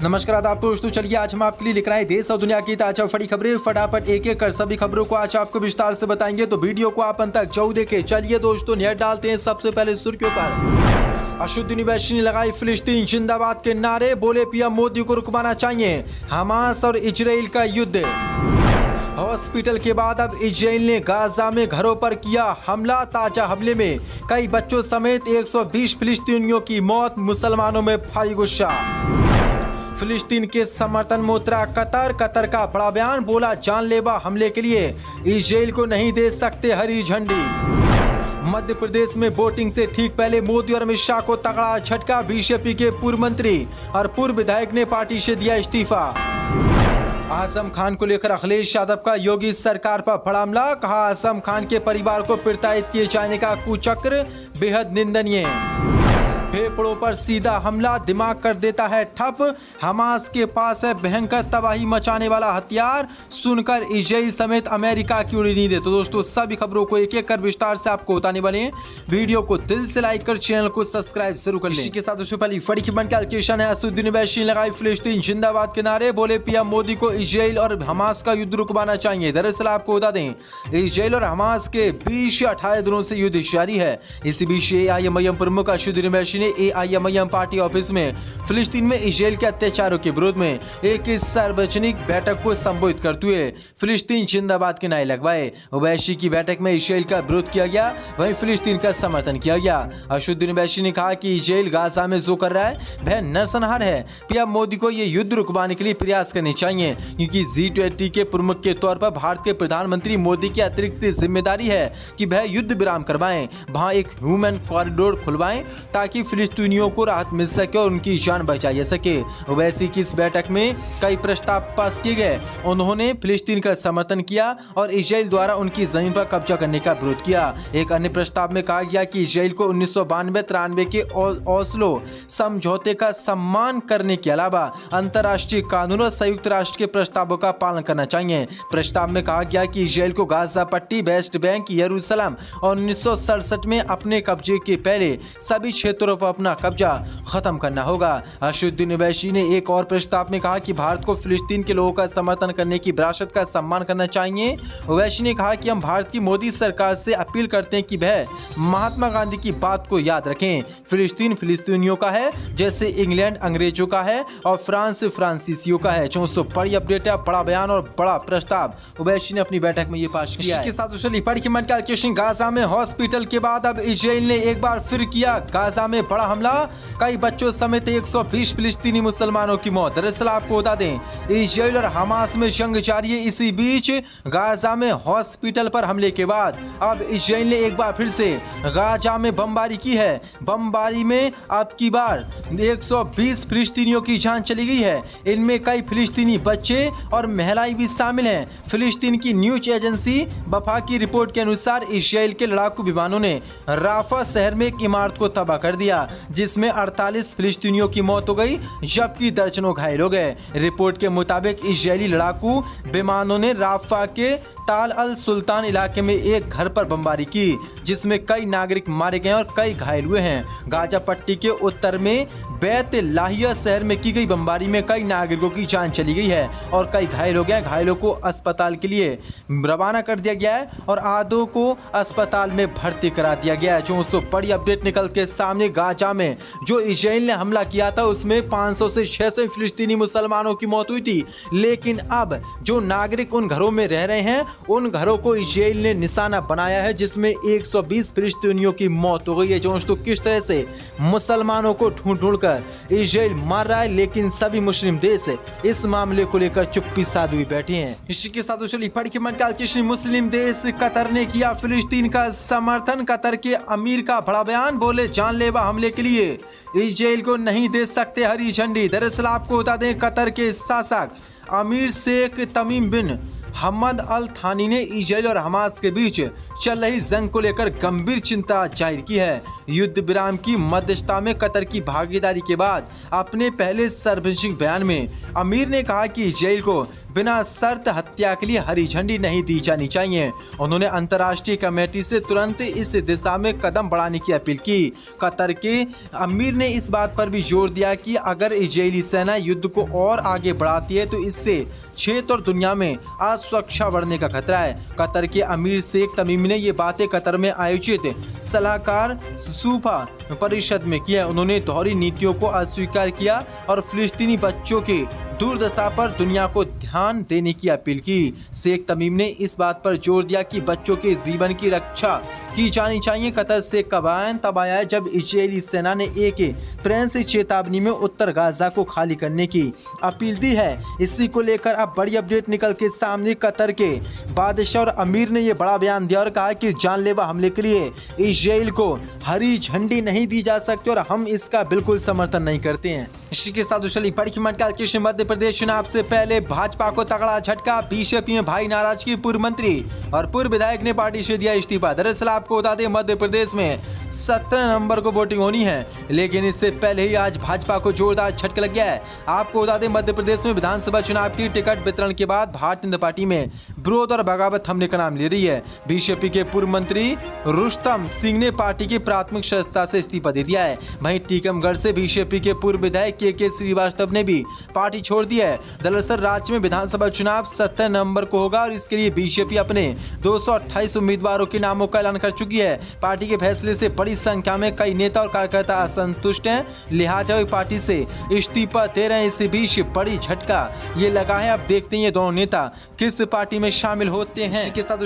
नमस्कार आदाब दोस्तों, चलिए आज हम आपके लिए लिख रहे हैं देश और दुनिया की ताजा बड़ी खबरें। फटाफट एक एक कर सभी खबरों को आज आपको विस्तार से बताएंगे, तो वीडियो को आप अंत तक जरूर देखें। चलिए दोस्तों नजर डालते हैं सबसे पहले सुर्खियों पर। असदुद्दीन ओवैसी ने लगाई फिलिस्तीन जिंदाबाद के नारे, बोले पीएम मोदी को रुकवाना चाहिए हमास और इजराइल का युद्ध। हॉस्पिटल के बाद अब इजराइल ने गाजा में घरों पर किया हमला। ताजा हमले में कई बच्चों समेत 120 फिलिस्तीनियों की मौत, मुसलमानों में भारी गुस्सा। फिलिस्तीन के समर्थन में उतरा कतर का बड़ा बयान, बोला जानलेवा हमले के लिए इजराइल को नहीं दे सकते हरी झंडी। मध्य प्रदेश में वोटिंग से ठीक पहले मोदी और अमित शाह को तगड़ा झटका, बीजेपी के पूर्व मंत्री और पूर्व विधायक ने पार्टी से दिया इस्तीफा। आजम खान को लेकर अखिलेश यादव का योगी सरकार पर बड़ा हमला, कहा आजम खान के परिवार को प्रताड़ित किए जाने का कुचक्र बेहद निंदनीय। फेफड़ों पर सीधा हमला दिमाग कर देता है ठप, हमास के पास है भयंकर तबाही मचाने वाला हथियार, सुनकर इजराइल समेत अमेरिका की उड़ी नींदें। तो दोस्तों सभी खबरों को एक एक कर विस्तार से आपको बताने वाले हैं, वीडियो को दिल से लाइक कर चैनल को सब्सक्राइब जरूर कर लें। इसी के साथ उससे पहले बड़ी खबर का एलिगेशन है, असदुद्दीन ओवैसी ने लगाई फिलिस्तीन जिंदाबाद के नारे, बोले पीएम मोदी को इजराइल और हमास का युद्ध रुकवाना चाहिए। दरअसल आपको बता दें, इजराइल और हमास के बीच 18 दिनों से युद्ध जारी है। इसी बीच AIMIM प्रमुख Asaduddin Owaisi AIMIM party office में फिलिस्तीन में इजराइल के अत्याचारों के विरोध में एक सार्वजनिक बैठक को संबोधित करते हुए फिलिस्तीन जिंदाबाद के नारे लगवाए। ओवैसी की बैठक में इजराइल का विरोध किया गया, वहीं फिलिस्तीन का समर्थन किया गया। असदुद्दीन ओवैसी ने कहा कि इजराइल गाजा में जो कर रहा है वह नरसंहार है, पीएम मोदी को ये युद्ध रुकवाने के लिए प्रयास करने चाहिए, क्योंकि G20 के प्रमुख के तौर पर भारत के प्रधानमंत्री मोदी की अतिरिक्त जिम्मेदारी है कि वह युद्ध विराम करवाएं, वहां एक ह्यूमन कॉरिडोर खुलवाएं ताकि फिलिस्तीनियों को राहत मिल सके और उनकी जान बचाई जा सके। ओवैसी की इस बैठक में कई प्रस्ताव पास किए गए। उन्होंने फिलिस्तीन का समर्थन किया और इजराइल द्वारा उनकी जमीन पर कब्जा करने का विरोध किया। एक अन्य प्रस्ताव में कहा गया कि इजराइल को 1992-93 के ओस्लो समझौते का सम्मान करने के अलावा अंतर्राष्ट्रीय कानून और संयुक्त राष्ट्र के प्रस्तावों का पालन करना चाहिए। प्रस्ताव में कहा गया कि इजराइल को गाजा पट्टी, वेस्ट बैंक, यरूशलेम और 1967 में अपने कब्जे के पहले सभी क्षेत्रों पर अपना कब्जा खत्म करना होगा। असदुद्दीन ओवैसी ने एक और प्रस्ताव में कहा कि भारत को फिलिस्तीन के लोगों का समर्थन करने की विरासत का सम्मान करना चाहिए। ओवैसी ने कहा कि हम भारत की मोदी सरकार से अपील करते हैं कि वह महात्मा गांधी की बात को याद रखें, फिलिस्तीन फिलिस्तीनियों का है जैसे इंग्लैंड अंग्रेजों का है और फ्रांस फ्रांसीसियों का है। 400 बड़ी अपडेट है, बड़ा बयान और बड़ा प्रस्ताव ओवैसी ने अपनी बैठक में ये पेश किया। इसके साथ गाजा में हॉस्पिटल के बाद अब इजराइल ने एक बार फिर किया गाजा में बड़ा हमला, कई बच्चों समेत 120 फिलिस्तीनी मुसलमानों की मौत। दरअसल आपको बता दें, इजराइल और हमास में जंग जारी है। इसी बीच गाजा में हॉस्पिटल पर हमले के बाद अब इजराइल ने एक बार फिर से गाजा में बमबारी की है। बमबारी में अब की बार 120 फिलिस्तीनियों की जान चली गई है। इनमें कई फिलिस्तीनी बच्चे और महिलाएं भी शामिल हैं। फिलिस्तीन की न्यूज एजेंसी वफा की रिपोर्ट के अनुसार इजराइल के लड़ाकू विमानों ने राफा शहर में एक इमारत को तबाह कर दिया, जिसमें 48 फिलिस्तीनियों की मौत हो गई, जबकि दर्जनों घायल हो गए। रिपोर्ट के मुताबिक इजरायली लड़ाकू विमानों ने राफा के ताल अल सुल्तान इलाके में एक घर पर बमबारी की, जिसमें कई नागरिक मारे गए और कई घायल हुए हैं। गाजा पट्टी के उत्तर में बैत लाहिया शहर में की गई बमबारी में कई नागरिकों की जान चली गई है और कई घायल हो गए। घायलों को अस्पताल के लिए रवाना कर दिया गया है और आधों को अस्पताल में भर्ती करा दिया गया है। जो बड़ी अपडेट निकल के सामने, गाजा में जो इजराइल ने हमला किया था उसमें 500 से 600 फिलिस्तीनी मुसलमानों की मौत हुई थी, लेकिन अब जो नागरिक उन घरों में रह रहे हैं उन घरों को इजराइल ने निशाना बनाया है, जिसमें 120 फिलिस्तीनियों की मौत हो गई है। जो किस तरह से मुसलमानों को ढूंढ कर इजराइल मार रहा है, लेकिन सभी मुस्लिम देश इस मामले को लेकर चुप्पी साधे हुए बैठे हैं। इसी के साथ मुस्लिम देश कतर ने किया फिलिस्तीन का समर्थन। कतर के अमीर का बड़ा बयान, बोले जानलेवा हमले के लिए इजराइल को नहीं दे सकते हरी झंडी। दरअसल आपको बता दें, कतर के शासक अमीर शेख तमीम बिन हमद अल थानी ने इजराइल और हमास के बीच चल रही जंग को लेकर गंभीर चिंता जाहिर की है। युद्ध विराम की मध्यस्थता में कतर की भागीदारी के बाद अपने पहले सार्वजनिक बयान में अमीर ने कहा कि इजराइल को बिना शर्त हत्या के लिए हरी झंडी नहीं दी जानी चाहिए। उन्होंने अंतर्राष्ट्रीय कमेटी से तुरंत इस दिशा में कदम बढ़ाने की अपील की। कतर के अमीर ने इस बात पर भी जोर दिया कि अगर इजरायली सेना युद्ध को और आगे बढ़ाती है तो इससे क्षेत्र और दुनिया में असुरक्षा बढ़ने का खतरा है। कतर के अमीर शेख तमीम ने ये बातें कतर में आयोजित सलाहकार सूफा परिषद में किया। उन्होंने दोहरी नीतियों को अस्वीकार किया और फिलिस्तीनी बच्चों के दुर्दशा पर दुनिया को ध्यान देने की अपील की। शेख तमीम ने इस बात पर जोर दिया कि बच्चों के जीवन की रक्षा की जानी चाहिए। कतर से का बयान तब आया जब इजरायली सेना ने एक फ्रेंच चेतावनी में उत्तर गाजा को खाली करने की अपील दी है। इसी को लेकर अब बड़ी अपडेट निकल के सामने। कतर के बादशाह और अमीर ने यह बड़ा बयान दिया और कहा कि जानलेवा हमले के लिए इजराइल को हरी झंडी नहीं दी जा सकती और हम इसका बिल्कुल समर्थन नहीं करते हैं। इसी के साथ बड़ी मध्य प्रदेश चुनाव से पहले भाजपा को तगड़ा झटका। बीजेपी में भाई नाराजगी। पूर्व मंत्री और पूर्व विधायक ने पार्टी से दिया इस्तीफा। दरअसल आपको बता दें मध्य प्रदेश में 17 नवंबर को वोटिंग होनी है, लेकिन इससे पहले ही आज भाजपा को जोरदार झटका लग गया है। आपको बता दें मध्य प्रदेश में विधानसभा चुनाव की टिकट वितरण के बाद भारतीय जनता पार्टी में विरोध और बगावत थमने का नाम ले रही है। बीजेपी के पूर्व मंत्री रुस्तम सिंह ने पार्टी की प्राथमिक सदस्यता से इस्तीफा दे दिया है। वहीं टीकमगढ़ से बीजेपी के पूर्व विधायक के श्रीवास्तव ने भी पार्टी छोड़ दी है। दरअसल राज्य में विधानसभा चुनाव 17 नवंबर को होगा और इसके लिए बीजेपी अपने 228 उम्मीदवारों के नामों का ऐलान कर चुकी है। पार्टी के फैसले से बड़ी संख्या में कई नेता और कार्यकर्ता असंतुष्ट हैं, लिहाजा वे पार्टी से इस्तीफा दे रहे हैं। इसी बीच बड़ी झटका ये लगा है। अब देखते हैं ये दोनों नेता किस पार्टी में शामिल होते हैं। इसके साथ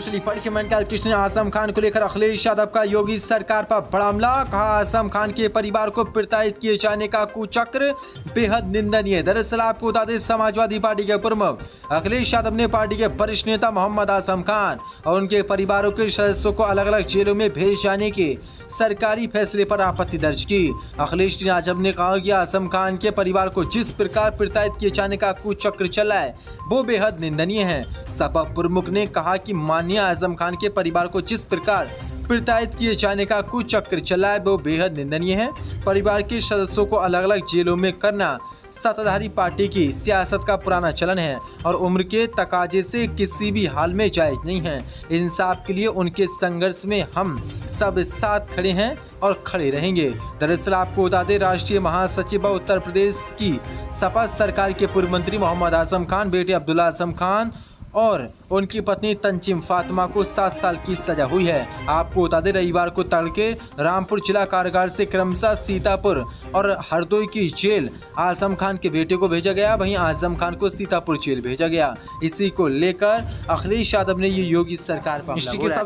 कृष्ण आजम खान को लेकर अखिलेश यादव का योगी सरकार पर बड़ा हमला। कहा आजम खान के परिवार को प्रताड़ित किए जाने का कुचक्र बेहद निंदनीय। दरअसल आपको बता दें समाजवादी पार्टी के प्रमुख अखिलेश यादव ने पार्टी के वरिष्ठ नेता मोहम्मद आजम खान और उनके परिवारों के सदस्यों को अलग अलग जेलों में भेज जाने के सरकारी फैसले पर आपत्ति दर्ज की। अखिलेश यादव ने कहा कि आजम खान के परिवार को जिस प्रकार प्रताड़ित किए जाने का कुचक्र चला है वो बेहद निंदनीय है। सपा प्रमुख ने कहा कि माननीय आजम खान के परिवार को जिस प्रकार प्रताड़ित किए जाने का कुचक्र चला है वो बेहद निंदनीय है। परिवार के सदस्यों को अलग अलग जेलों में करना सत्ताधारी पार्टी की सियासत का पुराना चलन है और उम्र के तकाजे से किसी भी हाल में जायज नहीं है। इंसाफ के लिए उनके संघर्ष में हम सब साथ खड़े हैं और खड़े रहेंगे। दरअसल आपको बता दें राष्ट्रीय महासचिव उत्तर प्रदेश की सपा सरकार के पूर्व मंत्री मोहम्मद आजम खान, बेटे अब्दुल्ला आजम खान और उनकी पत्नी तंजीम फातिमा को 7 साल की सजा हुई है। आपको बता दें रविवार को तड़के रामपुर जिला कारागार से क्रमशः सीतापुर और हरदोई की जेल आजम खान के बेटे को भेजा गया, वहीं आजम खान को सीतापुर जेल भेजा गया। इसी को लेकर अखिलेश यादव ने ये योगी सरकार पर इसी के साथ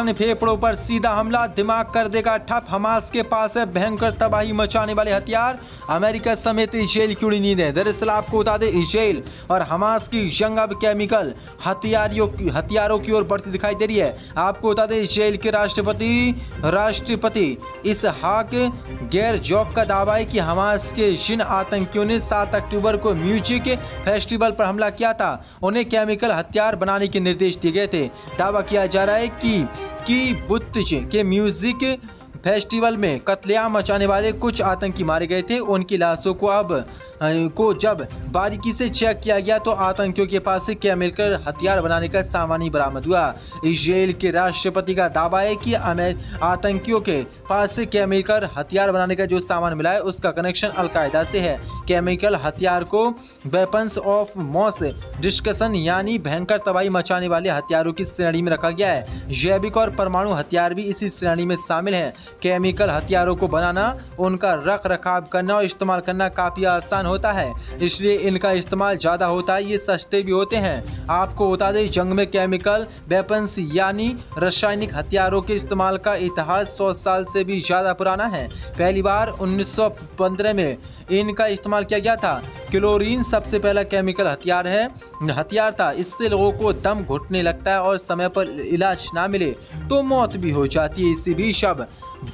ने फेफड़ों पर सीधा हमला, दिमाग कर देगा ठप। हमास के पास है भयंकर तबाही मचाने वाले हथियार, अमेरिका समेत इजराइल की उड़ी नींद है। दरअसल आपको बता दें इजराइल और हमास की जंग अब केमिकल हथियारों की ओर बढ़ती दिखाई दे रही है। आपको बता दें इजराइल के राष्ट्रपति इसहाक हेरज़ोग का दावा है कि हमास के जिन आतंकियों ने 7 अक्टूबर को म्यूजिक फेस्टिवल पर हमला किया था उन्हें केमिकल हथियार बनाने के निर्देश दिए गए थे। दावा किया जा रहा है कि बुत्तज के म्यूजिक फेस्टिवल में कत्लेआम मचाने वाले कुछ आतंकी मारे गए थे। उनकी लाशों को जब बारीकी से चेक किया गया तो आतंकियों के पास से केमिकल हथियार बनाने का सामान ही बरामद हुआ। इजराइल के राष्ट्रपति का दावा है कि आतंकियों के पास से केमिकल हथियार बनाने का जो सामान मिला है उसका कनेक्शन अलकायदा से है। केमिकल हथियार को वेपन्स ऑफ मॉस डिस्कशन यानी भयंकर तबाही मचाने वाले हथियारों की श्रेणी में रखा गया है। जैविक और परमाणु हथियार भी इसी श्रेणी में शामिल है। केमिकल हथियारों को बनाना, उनका रख रखाव करना और इस्तेमाल करना काफी आसान होता है, इसलिए इनका इस्तेमाल ज्यादा होता है। ये सस्ते भी होते हैं। आपको बता दें जंग में केमिकल वेपन्स यानी रासायनिक हथियारों के इस्तेमाल का इतिहास 100 साल से भी ज्यादा पुराना है। पहली बार 1915 में इनका इस्तेमाल किया गया था। क्लोरीन सबसे पहला केमिकल हथियार था। इससे लोगों को दम घुटने लगता है और समय पर इलाज ना मिले तो मौत भी हो जाती है। इसी बीच अब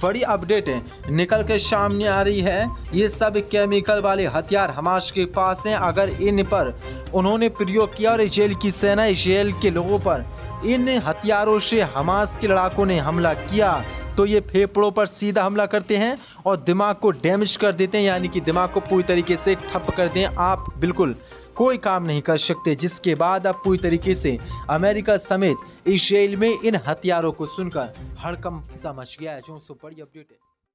बड़ी अपडेट निकल के सामने आ रही है। ये सब केमिकल वाले हथियार हमास के पास हैं। अगर इन पर उन्होंने प्रयोग किया और इजराइल की सेना इजराइल के लोगों पर इन हथियारों से हमास के लड़ाकों ने हमला किया तो ये फेफड़ों पर सीधा हमला करते हैं और दिमाग को डैमेज कर देते हैं, यानी कि दिमाग को पूरी तरीके से ठप कर दें। आप बिल्कुल कोई काम नहीं कर सकते, जिसके बाद अब पूरी तरीके से अमेरिका समेत इस्राएल में इन हथियारों को सुनकर हड़कंप सा मच गया है। जो बड़ी अपडेट है।